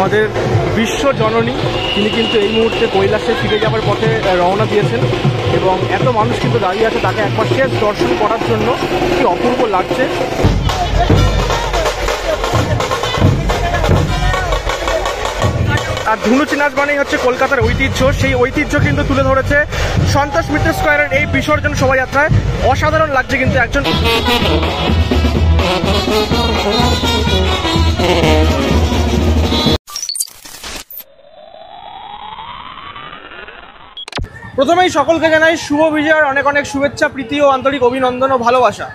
আমাদের বিশ্ব জননী, তিনি কিন্তু এই মুহূর্তে কৈলাসে ফিরে যাওয়ার পথে রওনা দিয়েছেন এবং এত মানুষ কিন্তু দাঁড়িয়ে আছে তাকে একবার শেষ দর্শন করার জন্য। কি অপূর্ব লাগছে। আর ধুনুচি নাচ মানেই হচ্ছে কলকাতার ঐতিহ্য, সেই ঐতিহ্য কিন্তু তুলে ধরেছে সন্তোষ মিত্র স্কোয়ারের এই বিসর্জন শোভাযাত্রায়। অসাধারণ লাগছে কিন্তু একজন। প্রথমেই সকলকে জানাই শুভ বিজয়ের অনেক অনেক শুভেচ্ছা, প্রীতি ও আন্তরিক অভিনন্দন ও ভালোবাসা।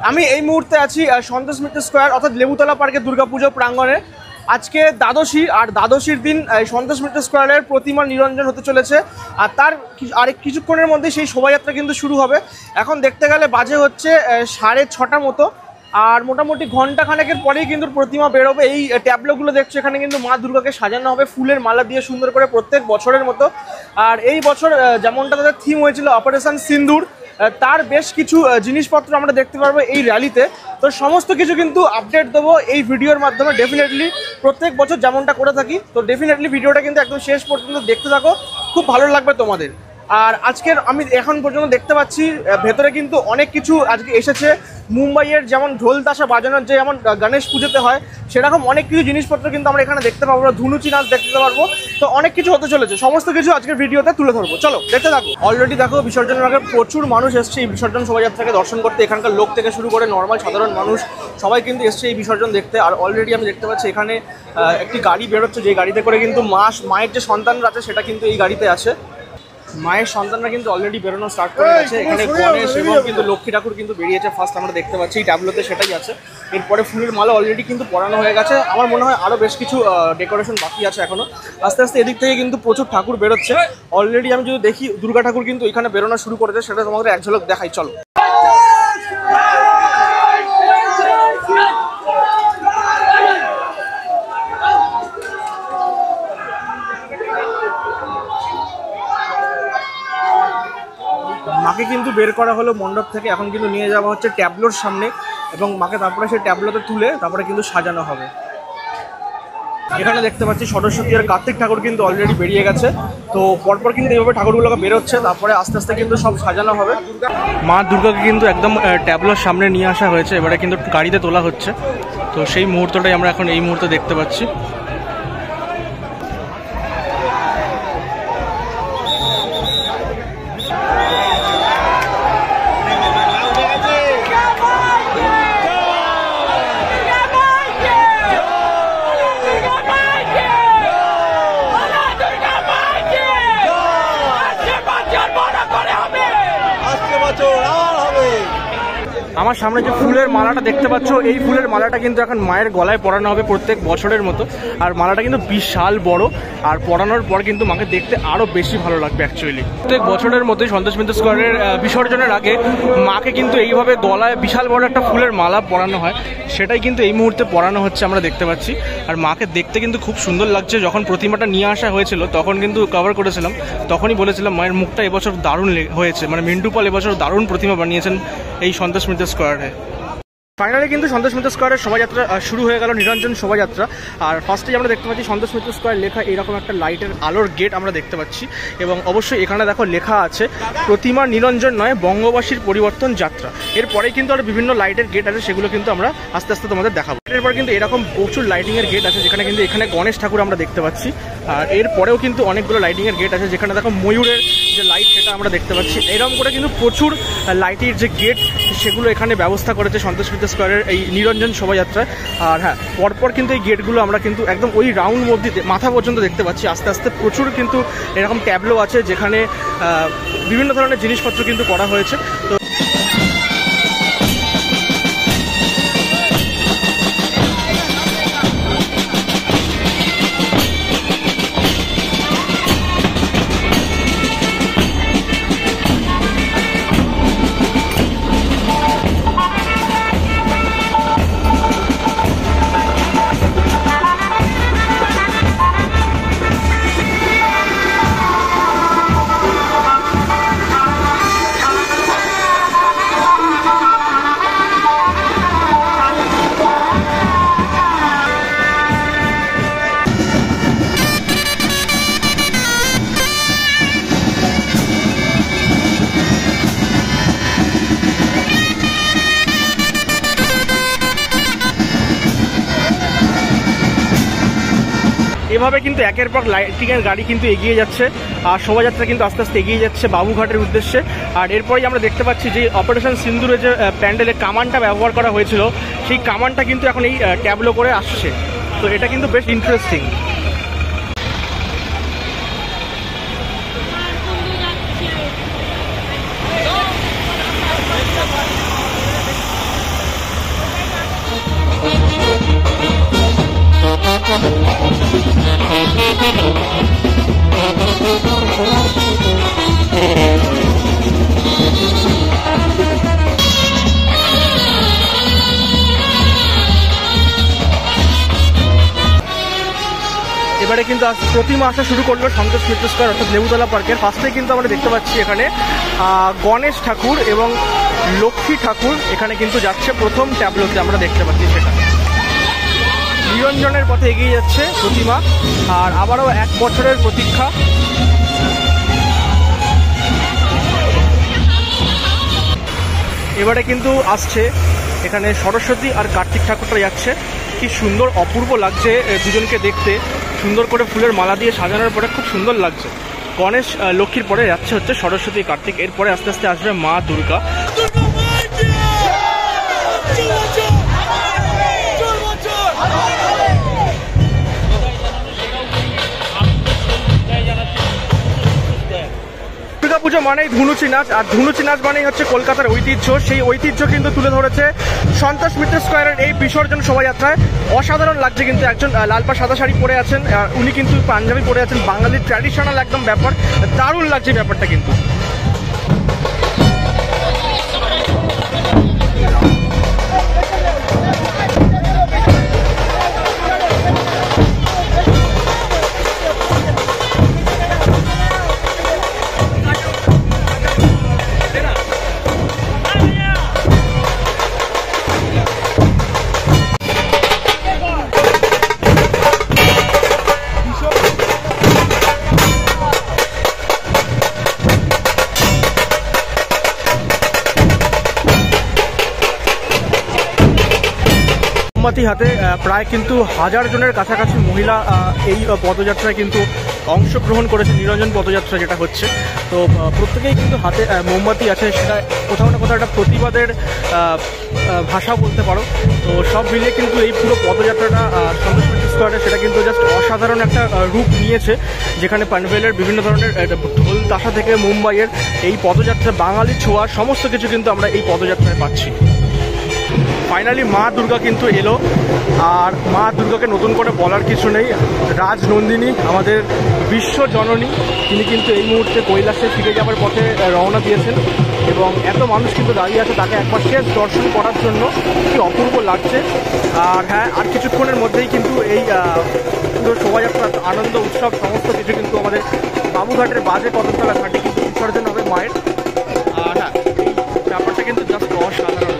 আমি এই মুহূর্তে আছি সন্তোষ মিত্র স্কোয়ার অর্থাৎ লেবুতলা পার্কের দুর্গাপুজো প্রাঙ্গণে। আজকে দ্বাদশী, আর দ্বাদশীর দিন সন্তোষ মিত্র স্কোয়ারের প্রতিমা নিরঞ্জন হতে চলেছে। আর তার আরেক কিছুক্ষণের মধ্যে সেই শোভাযাত্রা কিন্তু শুরু হবে। এখন দেখতে গেলে বাজে হচ্ছে 6:30 মতো, আর মোটামুটি ঘন্টাখানেকের পরেই কিন্তু প্রতিমা বেরোবে। এই ট্যাবলোগুলো দেখছো, এখানে কিন্তু মা দুর্গাকে সাজানো হবে ফুলের মালা দিয়ে সুন্দর করে প্রত্যেক বছরের মতো। আর এই বছর যেমনটা তাদের থিম হয়েছিল অপারেশন সিন্দুর, তার বেশ কিছু জিনিসপত্র আমরা দেখতে পারবো এই র্যালিতে। তো সমস্ত কিছু কিন্তু আপডেট দেবো এই ভিডিওর মাধ্যমে, ডেফিনেটলি প্রত্যেক বছর যেমনটা করে থাকি। তো ডেফিনেটলি ভিডিওটা কিন্তু একদম শেষ পর্যন্ত দেখতে থাকো, খুব ভালো লাগবে তোমাদের। আর আজকের আমি এখন পর্যন্ত দেখতে পাচ্ছি ভেতরে কিন্তু অনেক কিছু আজকে এসেছে। মুম্বাইয়ের যেমন ঢোল তাশা বাজানোর যে যেমন গণেশ পুজোতে হয়, সেরকম অনেক কিছু জিনিসপত্র কিন্তু আমরা এখানে দেখতে পাবো। ধুনুচি নাচ দেখতে পারবো। তো অনেক কিছু হতে চলেছে, সমস্ত কিছু আজকের ভিডিওতে তুলে ধরবো। চলো দেখতে থাকো। অলরেডি দেখো বিসর্জনের আগে প্রচুর মানুষ এসছে এই বিসর্জন শোভাযাত্রাকে দর্শন করতে। এখানকার লোক থেকে শুরু করে নর্মাল সাধারণ মানুষ সবাই কিন্তু এসছে এই বিসর্জন দেখতে। আর অলরেডি আমি দেখতে পাচ্ছি এখানে একটি গাড়ি বেরোচ্ছে, যে গাড়িতে করে কিন্তু মায়ের যে সন্তানরা আছে সেটা কিন্তু এই গাড়িতে আছে। মায়ের সন্তানরা কিন্তু অলরেডি বেরোনো স্টার্ট করে গেছে। এখানে গণেশ এবং কিন্তু লক্ষ্মী ঠাকুর কিন্তু বেরিয়েছে ফার্স্ট, আমরা দেখতে পাচ্ছি এই ট্যাবলোতে সেটাই আছে। এরপরে ফুলের মালা অলরেডি কিন্তু পরানো হয়ে গেছে। আমার মনে হয় আরও বেশ কিছু ডেকোরেশন বাকি আছে এখনও। আস্তে আস্তে এদিক থেকে কিন্তু প্রচুর ঠাকুর বেরোচ্ছে। অলরেডি আমি যদি দেখি দুর্গা ঠাকুর কিন্তু এখানে বেরোনো শুরু করেছে, সেটা তোমাদের এক ঝলক দেখাই, চলো। মাকে কিন্তু বের করা হলো মণ্ডপ থেকে, এখন কিন্তু নিয়ে যাওয়া হচ্ছে ট্যাবলোর সামনে এবং মাকে তারপরে সেই ট্যাবলোতে তুলে তারপরে কিন্তু সাজানো হবে। এখানে দেখতে পাচ্ছি সরস্বতী আর কার্তিক ঠাকুর কিন্তু অলরেডি বেরিয়ে গেছে। তো পরপর কিন্তু এইভাবে ঠাকুরগুলোকে বেরোচ্ছে, তারপরে আস্তে আস্তে কিন্তু সব সাজানো হবে। মা দুর্গাকে কিন্তু একদম ট্যাবলোর সামনে নিয়ে আসা হয়েছে, এবারে কিন্তু গাড়িতে তোলা হচ্ছে। তো সেই মুহূর্তটাই আমরা এখন এই মুহূর্তে দেখতে পাচ্ছি। আমার সামনে যে ফুলের মালাটা দেখতে পাচ্ছ, এই ফুলের মালাটা কিন্তু এখন মায়ের গলায় পরানো হবে প্রত্যেক বছরের মতো। আর মালাটা কিন্তু বিশাল বড়, আর পরানোর পর কিন্তু মাকে দেখতে আরও বেশি ভালো লাগবে অ্যাকচুয়ালি। প্রত্যেক বছরের মতোই সন্তোষ মিত্র স্কোয়ারের বিসর্জনের আগে মাকে কিন্তু এইভাবে গলায় বিশাল বড় একটা ফুলের মালা পরানো হয়, সেটাই কিন্তু এই মুহূর্তে পরানো হচ্ছে আমরা দেখতে পাচ্ছি। আর মাকে দেখতে কিন্তু খুব সুন্দর লাগছে। যখন প্রতিমাটা নিয়ে আসা হয়েছিল তখন কিন্তু কভার করেছিলাম, তখনই বলেছিলাম মায়ের মুখটা এবছর দারুণ হয়েছে, মানে মিন্টু পল এবছর দারুণ প্রতিমা বানিয়েছেন এই সন্তোষ মিত্র স্কোয়ারে। ফাইনালি কিন্তু সন্তোষ মিত্র স্কোয়ারের শোভাযাত্রা শুরু হয়ে গেল, নিরঞ্জন শোভাযাত্রা। আর ফার্স্টেই আমরা দেখতে পাচ্ছি সন্তোষ মিত্র স্কোয়ার লেখা এরকম একটা লাইটের আলোর গেট আমরা দেখতে পাচ্ছি। এবং অবশ্যই এখানে দেখো লেখা আছে প্রতিমা নিরঞ্জন নয়, বঙ্গবাসীর পরিবর্তন যাত্রা। এরপরেই কিন্তু আরও বিভিন্ন লাইটের গেট আছে, সেগুলো কিন্তু আমরা আস্তে আস্তে তোমাদের দেখাবো। এরপর কিন্তু এরকম প্রচুর লাইটিংয়ের গেট আছে, যেখানে কিন্তু এখানে গণেশ ঠাকুর আমরা দেখতে পাচ্ছি। আর এরপরেও কিন্তু অনেকগুলো লাইটিংয়ের গেট আছে, যেখানে দেখো ময়ূরের যে লাইট সেটা আমরা দেখতে পাচ্ছি। এরকম করে কিন্তু প্রচুর লাইটের যে গেট সেগুলো এখানে ব্যবস্থা করেছে সন্তোষ মিত্র স্কোয়ারের এই নিরঞ্জন শোভাযাত্রায়। আর হ্যাঁ, পরপর কিন্তু এই গেটগুলো আমরা কিন্তু একদম ওই রাউন্ড মধ্যে মাথা পর্যন্ত দেখতে পাচ্ছি। আস্তে আস্তে প্রচুর কিন্তু এরকম ট্যাবলো আছে, যেখানে বিভিন্ন ধরনের জিনিসপত্র কিন্তু করা হয়েছে। তো এভাবে কিন্তু একের পর লাইটিংয়ের গাড়ি কিন্তু এগিয়ে যাচ্ছে আর শোভাযাত্রা কিন্তু আস্তে আস্তে এগিয়ে যাচ্ছে বাবুঘাটের উদ্দেশ্যে। আর এরপরেই আমরা দেখতে পাচ্ছি যে অপারেশন সিন্দুরে যে প্যান্ডেলে কামানটা ব্যবহার করা হয়েছিল সেই কামানটা কিন্তু এখন এই ট্যাবলো করে আসছে। তো এটা কিন্তু বেশ ইন্টারেস্টিং। এবারে কিন্তু প্রতিমা আসা শুরু করলো সন্তোষ মিত্র স্কয়ার অর্থাৎ লেবুতলা পার্কের। ফার্স্টে কিন্তু আমরা দেখতে পাচ্ছি এখানে গণেশ ঠাকুর এবং লক্ষ্মী ঠাকুর এখানে কিন্তু যাচ্ছে প্রথম ট্যাবলোতে, আমরা দেখতে পাচ্ছি সেটা নিরঞ্জনের পথে এগিয়ে যাচ্ছে প্রতিমা। আর আবারও 1 বছরের প্রতীক্ষা। এবারে কিন্তু আসছে এখানে সরস্বতী আর কার্তিক ঠাকুরটা যাচ্ছে। কি সুন্দর অপূর্ব লাগছে দুজনকে দেখতে, সুন্দর করে ফুলের মালা দিয়ে সাজানোর পরে খুব সুন্দর লাগছে। গণেশ লক্ষ্মীর পরে যাচ্ছে হচ্ছে সরস্বতী কার্তিক, এরপরে আস্তে আস্তে আসবে মা দুর্গা। দুর্গাপুজো মানেই ধুনুচি নাচ, আর ধুনুচি নাচ মানেই হচ্ছে কলকাতার ঐতিহ্য। সেই ঐতিহ্য কিন্তু তুলে ধরেছে সন্তোষ মিত্র স্কয়ারের এই বিসর্জন শোভাযাত্রায়। অসাধারণ লাগছে কিন্তু। একজন লালপা সাদা শাড়ি পরে আছেন, উনি কিন্তু পাঞ্জাবি পরে আছেন, বাঙালির ট্র্যাডিশনাল একদম ব্যাপার। দারুণ লাগছে ব্যাপারটা কিন্তু। মোমবাতি হাতে প্রায় কিন্তু 1000 জনের কাছাকাছি মহিলা এই পদযাত্রায় কিন্তু অংশগ্রহণ করেছে, নিরঞ্জন পদযাত্রা যেটা হচ্ছে। তো প্রত্যেকেই কিন্তু হাতে মোমবাতি আছে, সেটা কোথাও না কোথাও একটা প্রতিবাদের ভাষা বলতে পারো। তো সব মিলিয়ে কিন্তু এই পুরো পদযাত্রাটা সন্তোষ মিত্র স্কয়ারে সেটা কিন্তু জাস্ট অসাধারণ একটা রূপ নিয়েছে, যেখানে পানভেলের বিভিন্ন ধরনের ঢোল তাসা থেকে মুম্বাইয়ের এই পদযাত্রা, বাঙালির ছোঁয়া সমস্ত কিছু কিন্তু আমরা এই পদযাত্রায় পাচ্ছি। ফাইনালি মা দুর্গা কিন্তু এলো, আর মা দুর্গাকে নতুন করে বলার কিছু নেই। রাজনন্দিনী, আমাদের বিশ্ব জননী, তিনি কিন্তু এই মুহূর্তে কৈলাসে ফিরে যাওয়ার পথে রওনা দিয়েছেন এবং এত মানুষ কিন্তু দাঁড়িয়ে আছে তাকে একবার শেষ দর্শন করার জন্য। কি অপূর্ব লাগছে। আর হ্যাঁ, আর কিছুক্ষণের মধ্যেই কিন্তু এই পুরো শোভাযাত্রা, আনন্দ উৎসব সমস্ত কিছু কিন্তু আমাদের বাবুঘাটের বাজে কদমতলা ঘাটে কিন্তু বিসর্জন হবে মায়ের। আর হ্যাঁ, এই ব্যাপারটা কিন্তু জাস্ট অসাধারণ।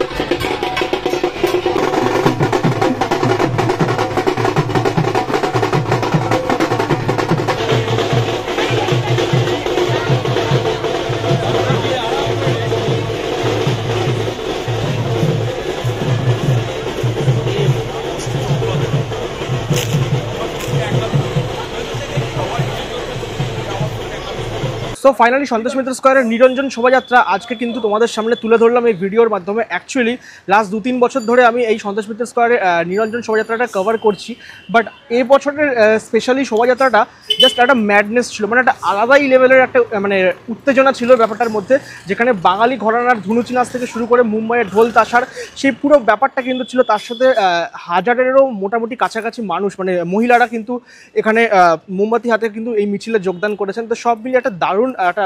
সো ফাইনালি সন্তোষ মিত্র স্কয়ারের নিরঞ্জন শোভাযাত্রা আজকে কিন্তু তোমাদের সামনে তুলে ধরলাম এই ভিডিওর মাধ্যমে। অ্যাকচুয়ালি লাস্ট 2-3 বছর ধরে আমি এই সন্তোষ মিত্র স্কয়ারের নিরঞ্জন শোভাযাত্রাটা কভার করছি, বাট এই বছরের স্পেশালি শোভাযাত্রাটা জাস্ট একটা ম্যাডনেস ছিল, মানে একটা আলাদাই লেভেলের একটা মানে উত্তেজনা ছিল ব্যাপারটার মধ্যে, যেখানে বাঙালি ঘরানার ধুনুচি নাচ থেকে শুরু করে মুম্বাইয়ের ঢোল তাসার সেই পুরো ব্যাপারটা কিন্তু ছিল। তার সাথে 1000-এরও মোটামুটি কাছাকাছি মানুষ, মানে মহিলারা কিন্তু এখানে মোমবাতি হাতে কিন্তু এই মিছিলে যোগদান করেছেন। তো সব মিলিয়ে একটা দারুণ একটা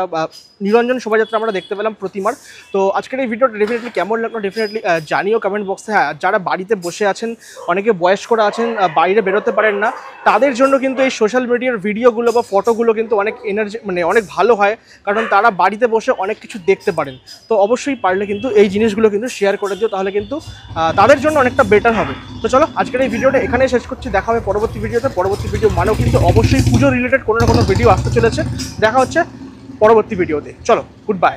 নিরঞ্জন শোভাযাত্রা আমরা দেখতে পেলাম প্রতিমার। তো আজকের এই ভিডিওটা ডেফিনেটলি কেমন লাগলো ডেফিনেটলি জানিও কমেন্ট বক্সে। হ্যাঁ, যারা বাড়িতে বসে আছেন, অনেকে বয়স্করা আছেন, বাইরে বেরোতে পারেন না, তাদের জন্য কিন্তু এই সোশ্যাল মিডিয়ার ভিডিওগুলো বা ফটোগুলো কিন্তু অনেক এনার্জি, মানে অনেক ভালো হয়, কারণ তারা বাড়িতে বসে অনেক কিছু দেখতে পারেন। তো অবশ্যই পারলে কিন্তু এই জিনিসগুলো কিন্তু শেয়ার করে দিও, তাহলে কিন্তু তাদের জন্য অনেকটা বেটার হবে। তো চলো আজকের এই ভিডিওটা এখানেই শেষ করছি। দেখা হবে পরবর্তী ভিডিওতে। পরবর্তী ভিডিও মানেও কিন্তু অবশ্যই পুজো রিলেটেড কোনো না কোনো ভিডিও আসতে চলেছে। দেখা হচ্ছে পরবর্তী ভিডিওতে। চলো, গুড বাই।